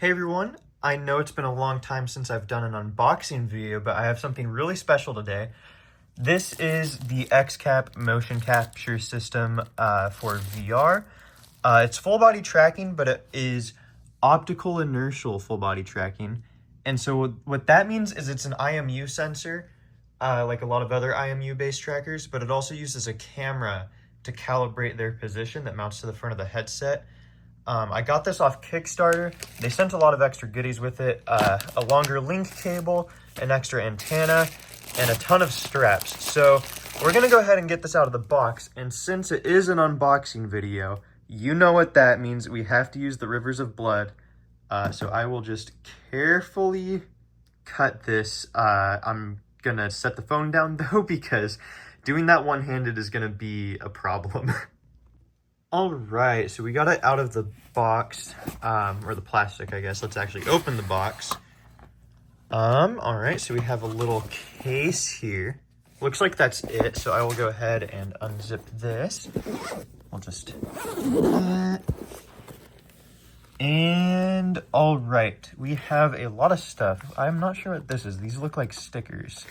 Hey everyone, I know it's been a long time since I've done an unboxing video, but I have something really special today. This is the XCAP motion capture system for VR. It's full body tracking, but it is optical inertial full body tracking. And so what that means is it's an IMU sensor, like a lot of other IMU based trackers, but it also uses a camera to calibrate their position that mounts to the front of the headset. I got this off Kickstarter. They sent a lot of extra goodies with it, a longer link cable, an extra antenna, and a ton of straps. So we're gonna go ahead and get this out of the box, and since it is an unboxing video, you know what that means. We have to use the rivers of blood. So I will just carefully cut this. I'm gonna set the phone down though, because doing that one-handed is gonna be a problem. All right, so we got it out of the box, or the plastic, I guess. Let's actually open the box. All right, so we have a little case here. Looks like that's it, so I will go ahead and unzip this. We'll just... And, all right, we have a lot of stuff. I'm not sure what this is. These look like stickers.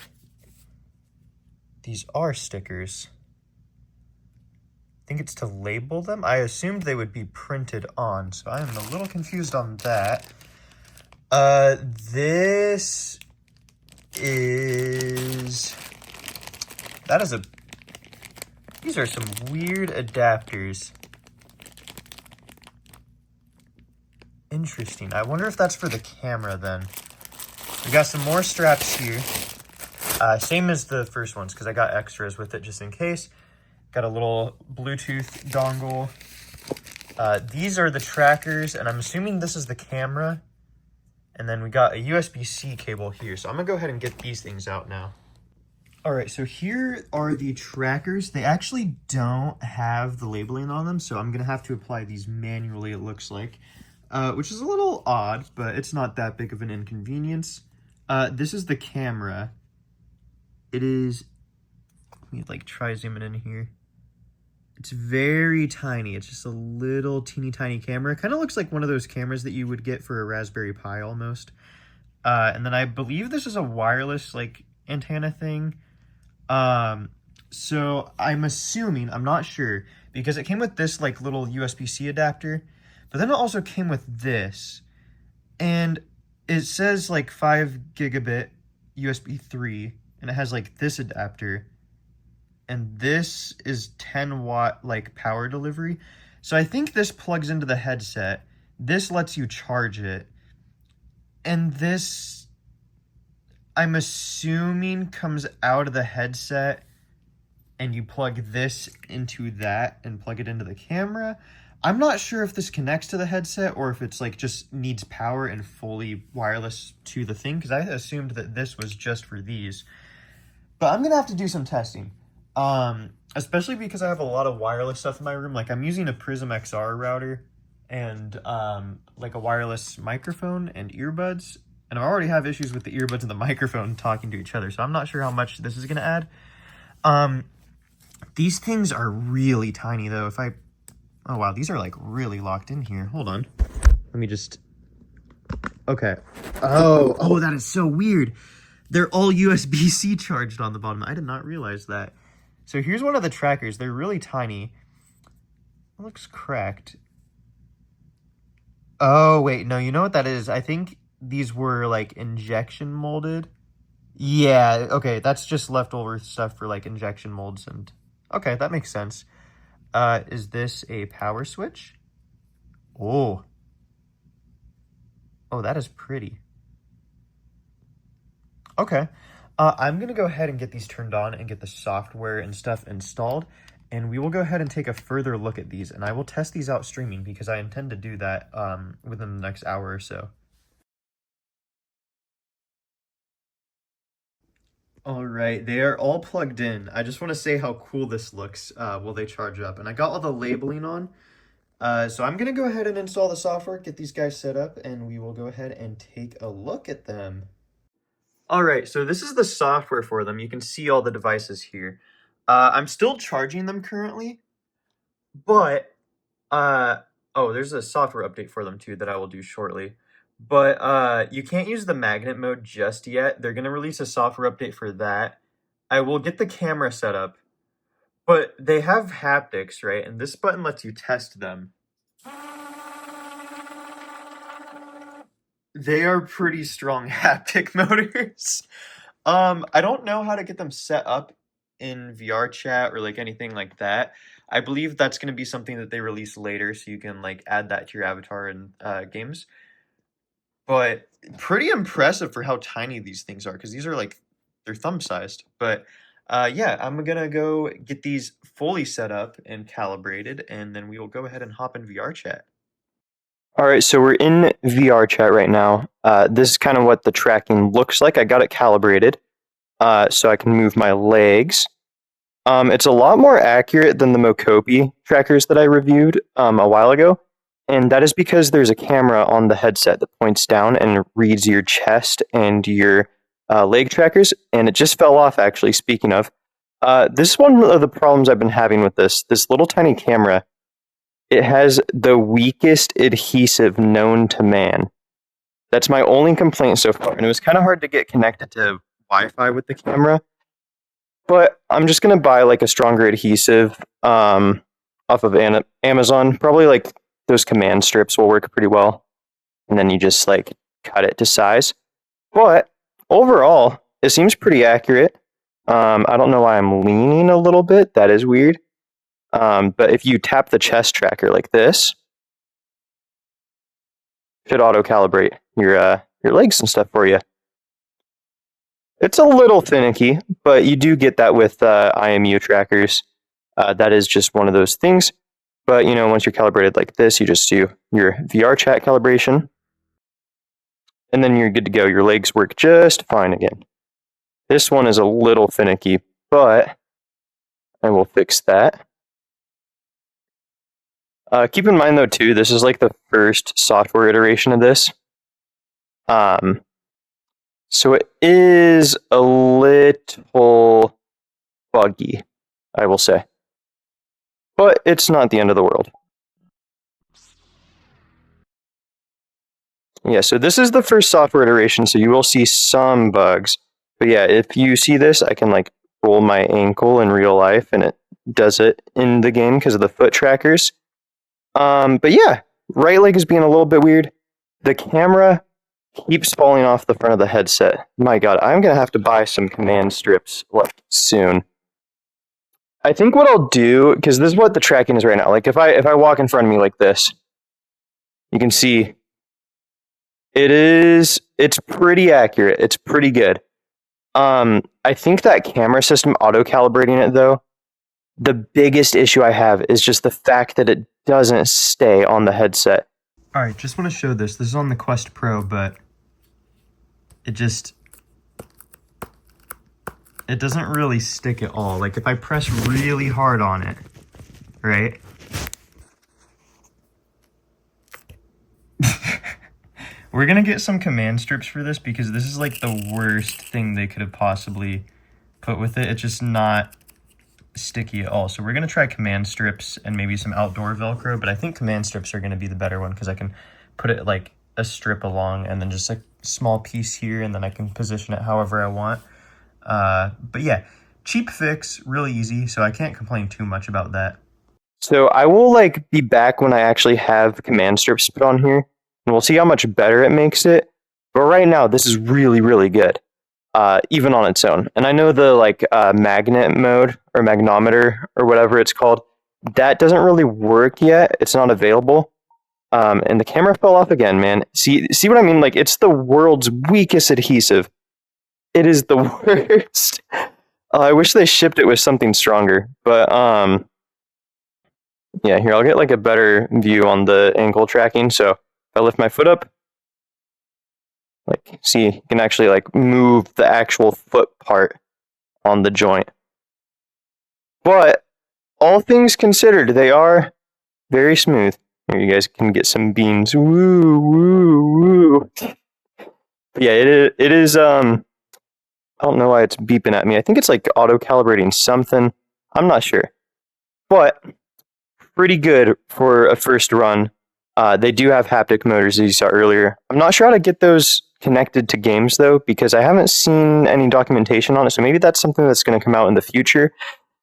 These are stickers. I think it's to label them. I assumed they would be printed on, so I am a little confused on that. This is... These are some weird adapters. Interesting. I wonder if that's for the camera then. We got some more straps here. Same as the first ones, because I got extras with it just in case. Got a little Bluetooth dongle. These are the trackers, and I'm assuming this is the camera. And then we got a USB-C cable here. So I'm gonna go ahead and get these things out now. All right, so here are the trackers. They actually don't have the labeling on them, so I'm gonna have to apply these manually, it looks like. Which is a little odd, but it's not that big of an inconvenience. This is the camera. It is, let me like try zooming in here. It's very tiny. It's just a little teeny tiny camera. It kind of looks like one of those cameras that you would get for a Raspberry Pi almost. And then I believe this is a wireless like antenna thing. So I'm assuming, I'm not sure, because it came with this like little USB-C adapter, but then it also came with this. And it says like 5 gigabit USB 3, and it has like this adapter. And this is 10 watt like power delivery. So I think this plugs into the headset. This lets you charge it. And this, I'm assuming, comes out of the headset and you plug this into that and plug it into the camera. I'm not sure if this connects to the headset or if it's like just needs power and fully wireless to the thing, because I assumed that this was just for these. But I'm gonna have to do some testing. Especially because I have a lot of wireless stuff in my room. Like I'm using a Prism XR router and like a wireless microphone and earbuds. And I already have issues with the earbuds and the microphone talking to each other, so I'm not sure how much this is gonna add. These things are really tiny though. Oh wow, these are like really locked in here. Hold on. Let me just, okay. Oh, that is so weird. They're all USB-C charged on the bottom. I did not realize that. So here's one of the trackers. They're really tiny. It looks cracked. Oh, wait. No, you know what that is? I think these were, like, injection molded. Yeah, okay. That's just leftover stuff for, like, injection molds. And okay, that makes sense. Is this a power switch? Oh. Oh, that is pretty. Okay. I'm going to go ahead and get these turned on and get the software and stuff installed, and we will go ahead and take a further look at these, and I will test these out streaming because I intend to do that within the next hour or so. All right, they are all plugged in. I just want to say how cool this looks while they charge up, and I got all the labeling on. So I'm going to go ahead and install the software, get these guys set up, and we will go ahead and take a look at them. All right, so this is the software for them. You can see all the devices here. I'm still charging them currently, but, oh, there's a software update for them too that I will do shortly. But you can't use the magnet mode just yet. They're gonna release a software update for that. I will get the camera set up, but they have haptics, right? And this button lets you test them. They are pretty strong haptic motors. I don't know how to get them set up in VRChat or like anything like that. I believe that's going to be something that they release later, so you can like add that to your avatar in games. But pretty impressive for how tiny these things are, because these are like they're thumb sized. But yeah, I'm gonna go get these fully set up and calibrated, and then we will go ahead and hop in VRChat. All right, so we're in VRChat right now. This is kind of what the tracking looks like. I got it calibrated, so I can move my legs. It's a lot more accurate than the Mokopi trackers that I reviewed a while ago, and that is because there's a camera on the headset that points down and reads your chest and your leg trackers, and it just fell off, actually, speaking of. This is one of the problems I've been having with this little tiny camera. It has the weakest adhesive known to man. That's my only complaint so far, and it was kind of hard to get connected to Wi-Fi with the camera. But I'm just gonna buy like a stronger adhesive off of Amazon. Probably like those command strips will work pretty well, and then you just like cut it to size. But overall, it seems pretty accurate. I don't know why I'm leaning a little bit. That is weird. But if you tap the chest tracker like this, it should auto calibrate your legs and stuff for you. It's a little finicky, but you do get that with IMU trackers. That is just one of those things. But you know, once you're calibrated like this, you just do your VRChat calibration, and then you're good to go. Your legs work just fine again. This one is a little finicky, but I will fix that. Keep in mind though too, this is like the first software iteration of this. So it is a little buggy, I will say. But it's not the end of the world. Yeah, so this is the first software iteration, so you will see some bugs. But yeah, if you see this, I can like roll my ankle in real life, and it does it in the game because of the foot trackers. But yeah, right leg is being a little bit weird. The camera keeps falling off the front of the headset. My God, I'm gonna have to buy some command strips like soon. I think what I'll do, because this is what the tracking is right now. Like if I walk in front of me like this, you can see it's pretty accurate. It's pretty good. I think that camera system auto calibrating it though, the biggest issue I have is just the fact that it doesn't stay on the headset. All right, just want to show this. This is on the Quest Pro, but it doesn't really stick at all. Like if I press really hard on it, right? We're gonna get some command strips for this because this is like the worst thing they could have possibly put with it. It's just not sticky at all. So we're gonna try command strips and maybe some outdoor Velcro, but I think command strips are gonna be the better one because I can put it like a strip along and then just a small piece here, and then I can position it however I want. But yeah, cheap fix, really easy, so I can't complain too much about that. So I will like be back when I actually have command strips put on here, and we'll see how much better it makes it. But right now, this is really, really good, even on its own. And I know the like magnet mode or magnometer or whatever it's called, that doesn't really work yet. It's not available. And the camera fell off again, man. See what I mean? Like it's the world's weakest adhesive. It is the worst. I wish they shipped it with something stronger, but yeah, here, I'll get like a better view on the ankle tracking. So if I lift my foot up, like, see, you can actually like move the actual foot part on the joint. But all things considered, they are very smooth. Here, you guys can get some beans. Woo, woo, woo. But yeah, it is, I don't know why it's beeping at me. I think it's like auto-calibrating something. I'm not sure. But pretty good for a first run. They do have haptic motors, as you saw earlier. I'm not sure how to get those connected to games, though, because I haven't seen any documentation on it, so maybe that's something that's going to come out in the future.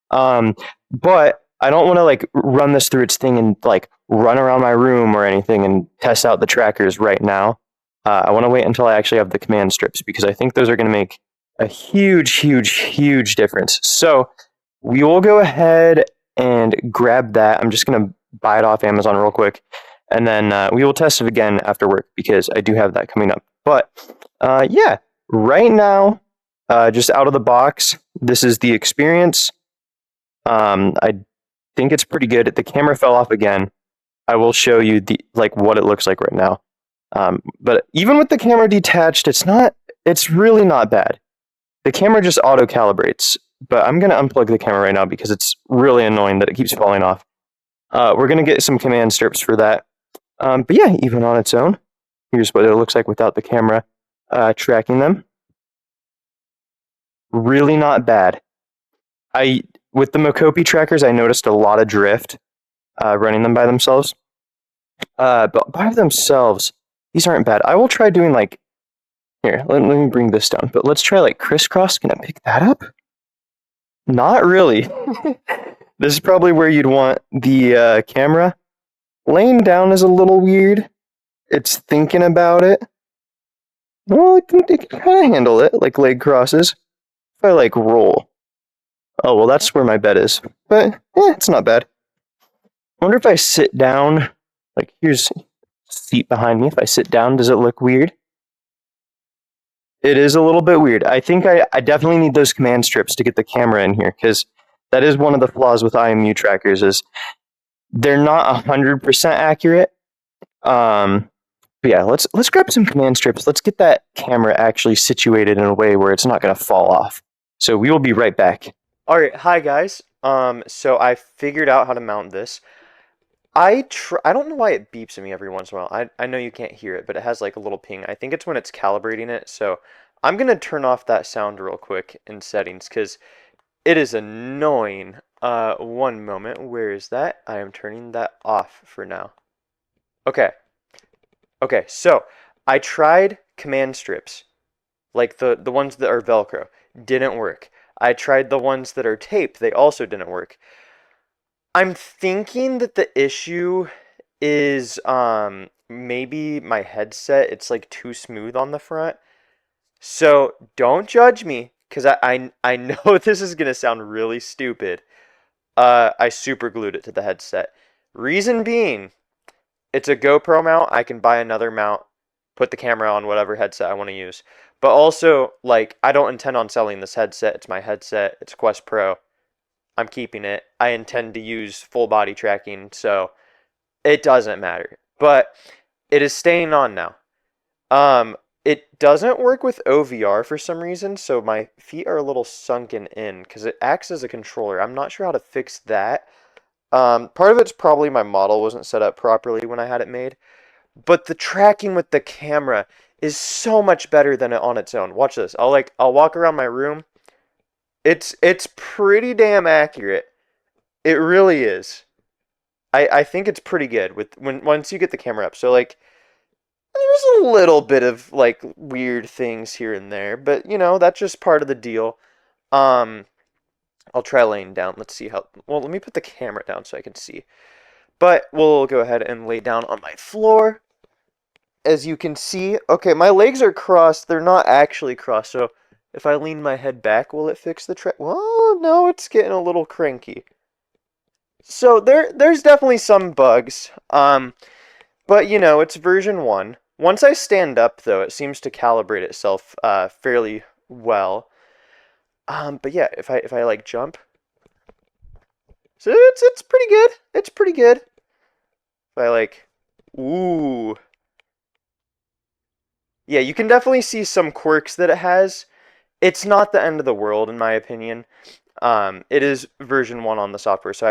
But I don't want to like run this through its thing and like run around my room or anything and test out the trackers right now. I want to wait until I actually have the command strips, because I think those are going to make a huge difference. So we will go ahead and grab that. I'm just going to buy it off Amazon real quick, and then we will test it again after work, because I do have that coming up. But yeah, right now, just out of the box, this is the experience. I think it's pretty good. The camera fell off again. I will show you the what it looks like right now. But even with the camera detached, it's really not bad. The camera just auto calibrates, but I'm going to unplug the camera right now because it's really annoying that it keeps falling off. We're going to get some command strips for that. But yeah, even on its own, here's what it looks like without the camera tracking them. Really not bad. With the Mokopi trackers, I noticed a lot of drift running them by themselves. But by themselves, these aren't bad. I will try doing here, let me bring this down. But let's try crisscross. Can I pick that up? Not really. This is probably where you'd want the camera. Laying down is a little weird. It's thinking about it. Well, it can kind of handle it, like leg crosses. If I roll. Oh, well, that's where my bed is. But, it's not bad. I wonder if I sit down, here's a seat behind me. If I sit down, does it look weird? It is a little bit weird. I think I definitely need those command strips to get the camera in here, because that is one of the flaws with IMU trackers, is they're not 100% accurate. But yeah, let's grab some command strips. Let's get that camera actually situated in a way where it's not going to fall off. So we will be right back. All right, hi guys. So I figured out how to mount this. I don't know why it beeps at me every once in a while. I know you can't hear it, but it has a little ping. I think it's when it's calibrating it. So I'm going to turn off that sound real quick in settings, because it is annoying. One moment. Where is that? I am turning that off for now. Okay. Okay, so I tried command strips, like the ones that are Velcro. Didn't work. I tried the ones that are tape. They also didn't work. I'm thinking that the issue is maybe my headset. It's too smooth on the front. So don't judge me, because I know this is gonna sound really stupid. I super glued it to the headset. Reason being, it's a GoPro mount. I can buy another mount, put the camera on whatever headset I want to use. But also, I don't intend on selling this headset. It's my headset. It's Quest Pro. I'm keeping it. I intend to use full body tracking, so it doesn't matter. But it is staying on now. It doesn't work with OVR for some reason, so my feet are a little sunken in, because it acts as a controller. I'm not sure how to fix that. Part of it's probably my model wasn't set up properly when I had it made. But the tracking with the camera is so much better than it on its own. Watch this. I'll walk around my room. It's pretty damn accurate. It really is. I think it's pretty good once you get the camera up. So there's a little bit of weird things here and there, but that's just part of the deal. I'll try laying down. Let's see how. Well, let me put the camera down so I can see. But we'll go ahead and lay down on my floor. As you can see, okay, my legs are crossed. They're not actually crossed, so if I lean my head back, will it fix the track? Well, no, it's getting a little cranky. So there's definitely some bugs. But it's version 1. Once I stand up, though, it seems to calibrate itself fairly well. But yeah, if I jump, so it's pretty good. It's pretty good. If I ooh. Yeah, you can definitely see some quirks that it has. It's not the end of the world, in my opinion. It is version 1 on the software, so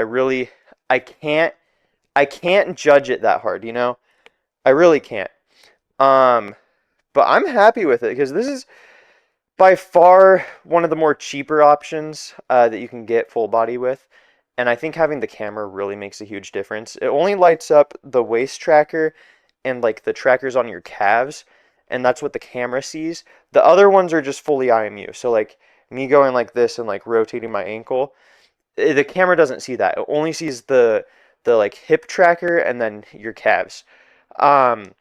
I can't judge it that hard, I really can't. But I'm happy with it, because this is by far one of the more cheaper options that you can get full body with. and I think having the camera really makes a huge difference. It only lights up the waist tracker and like the trackers on your calves, and that's what the camera sees. The other ones are just fully IMU. So like me going like this and like rotating my ankle, the camera doesn't see that. It only sees the like hip tracker and then your calves. Um,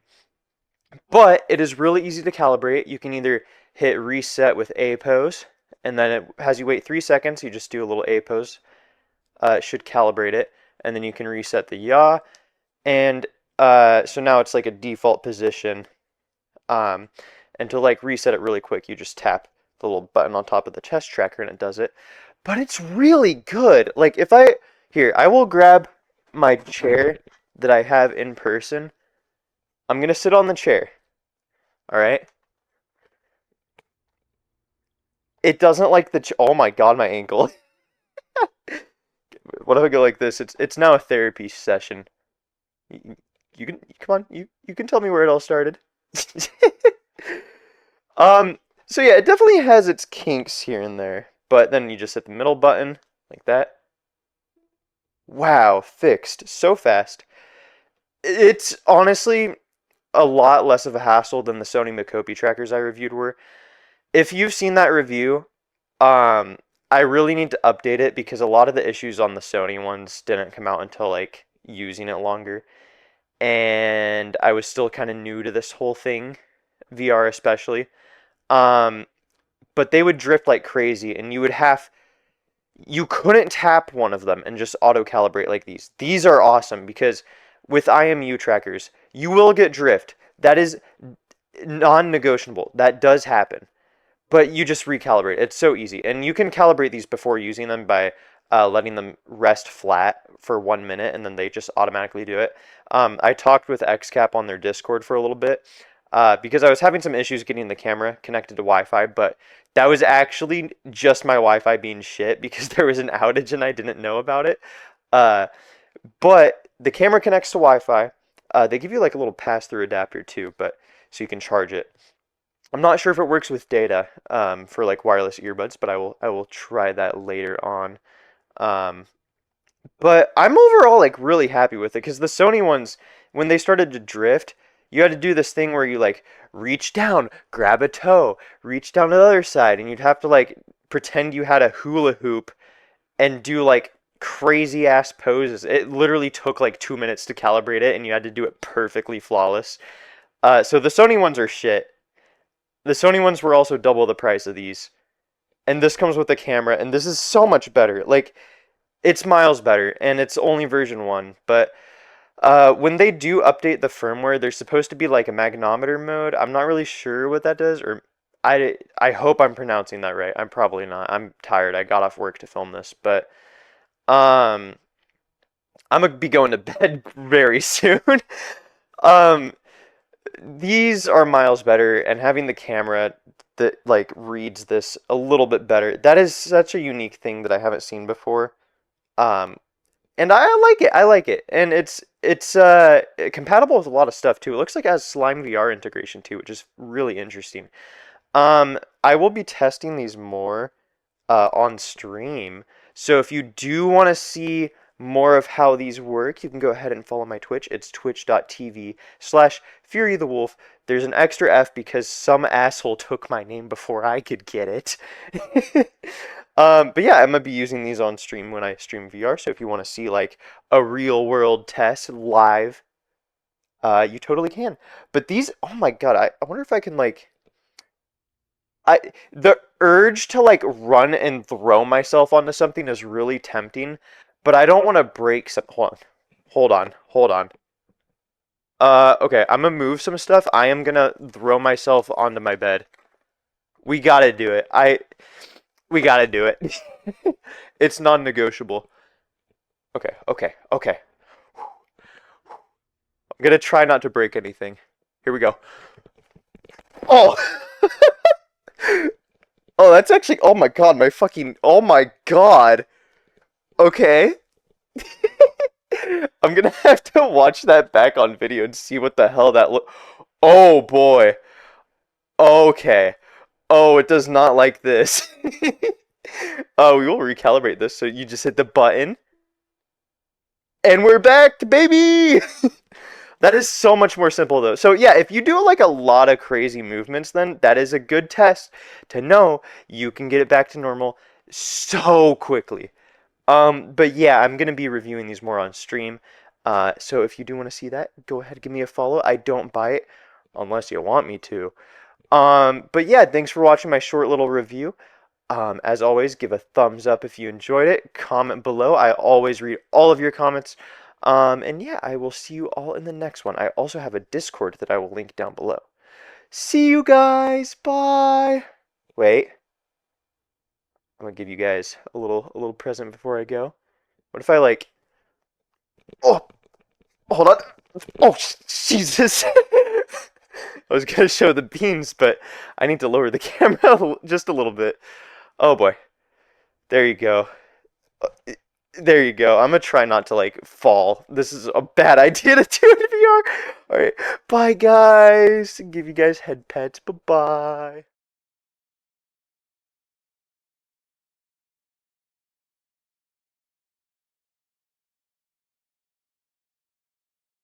but it is really easy to calibrate. You can either hit reset with A pose, and then it has you wait 3 seconds. You just do a little A pose. It should calibrate it, and then you can reset the yaw. And so now it's like a default position. And to like reset it really quick, you just tap the little button on top of the chest tracker and it does it. But it's really good. Like if I will grab my chair that I have in person. I'm gonna sit on the chair. All right. It doesn't like oh my god, my ankle. What if I go like this? It's now a therapy session. You can come on. You can tell me where it all started. So yeah, it definitely has its kinks here and there, but then you just hit the middle button like that. Wow, fixed so fast. It's honestly a lot less of a hassle than the Sony Mocopi trackers I reviewed were. If you've seen that review, I really need to update it because a lot of the issues on the Sony ones didn't come out until like using it longer. And I was still kind of new to this whole thing, VR especially. But they would drift like crazy, and you couldn't tap one of them and just auto calibrate like these. These are awesome because with IMU trackers, you will get drift. That is non-negotiable. That does happen. But you just recalibrate. It's so easy. And you can calibrate these before using them by letting them rest flat for 1 minute, and then they just automatically do it. I talked with XCAP on their Discord for a little bit because I was having some issues getting the camera connected to Wi-Fi, but that was actually just my Wi-Fi being shit because there was an outage and I didn't know about it. But the camera connects to Wi-Fi. They give you like a little pass-through adapter too, but so you can charge it. I'm not sure if it works with data for like wireless earbuds, but I will try that later on. But I'm overall like really happy with it because the Sony ones, when they started to drift, you had to do this thing where you like reach down, grab a toe, reach down to the other side, and you'd have to like pretend you had a hula hoop and do like crazy ass poses. It literally took like 2 minutes to calibrate it, and you had to do it perfectly flawless. So the Sony ones are shit. The Sony ones were also double the price of these. And this comes with a camera, and this is so much better. Like, it's miles better, and it's only version 1. But when they do update the firmware, there's supposed to be like a magnometer mode. I'm not really sure what that does, or I hope I'm pronouncing that right. I'm probably not. I'm tired. I got off work to film this, but I'm gonna be going to bed very soon. um, these are miles better, and having the camera that like reads this a little bit better, that is such a unique thing that I haven't seen before. Um, and I like it. I like it, and it's compatible with a lot of stuff too. It looks like it has Slime VR integration too, which is really interesting. I will be testing these more on stream. So if you do want to see more of how these work, you can go ahead and follow my Twitch. It's twitch.tv/FuryTheWolf. There's an extra F because some asshole took my name before I could get it. But yeah, I'm gonna be using these on stream when I stream VR. So if you want to see like a real world test live, you totally can. But these, oh my god, I wonder if I can like the urge to like run and throw myself onto something is really tempting, but I don't want to break some. Hold on. Okay, I'm gonna move some stuff. I am gonna throw myself onto my bed. We gotta do it. We gotta do it. It's non-negotiable. Okay. I'm gonna try not to break anything. Here we go. Oh! Oh, that's actually, oh my god, oh my god. Okay. I'm gonna have to watch that back on video and see what the hell that Oh boy. Okay. Oh, it does not like this. Oh, we will recalibrate this. So you just hit the button. And we're back, baby! That is so much more simple, though. So, yeah, if you do, like, a lot of crazy movements, then that is a good test to know you can get it back to normal so quickly. But, yeah, I'm going to be reviewing these more on stream. So if you do want to see that, go ahead, give me a follow. I don't bite unless you want me to. But, yeah, thanks for watching my short little review. As always, give a thumbs up if you enjoyed it. Comment below. I always read all of your comments. And yeah, I will see you all in the next one. I also have a Discord that I will link down below. See you guys. Bye. Wait. I'm gonna give you guys a little present before I go. What if I like? Oh, hold on. Oh, Jesus. I was gonna show the beams, but I need to lower the camera just a little bit. Oh boy. There you go. There you go. I'm gonna try not to like fall. This is a bad idea to do in VR. Alright. Bye guys. Give you guys head pets. Bye bye.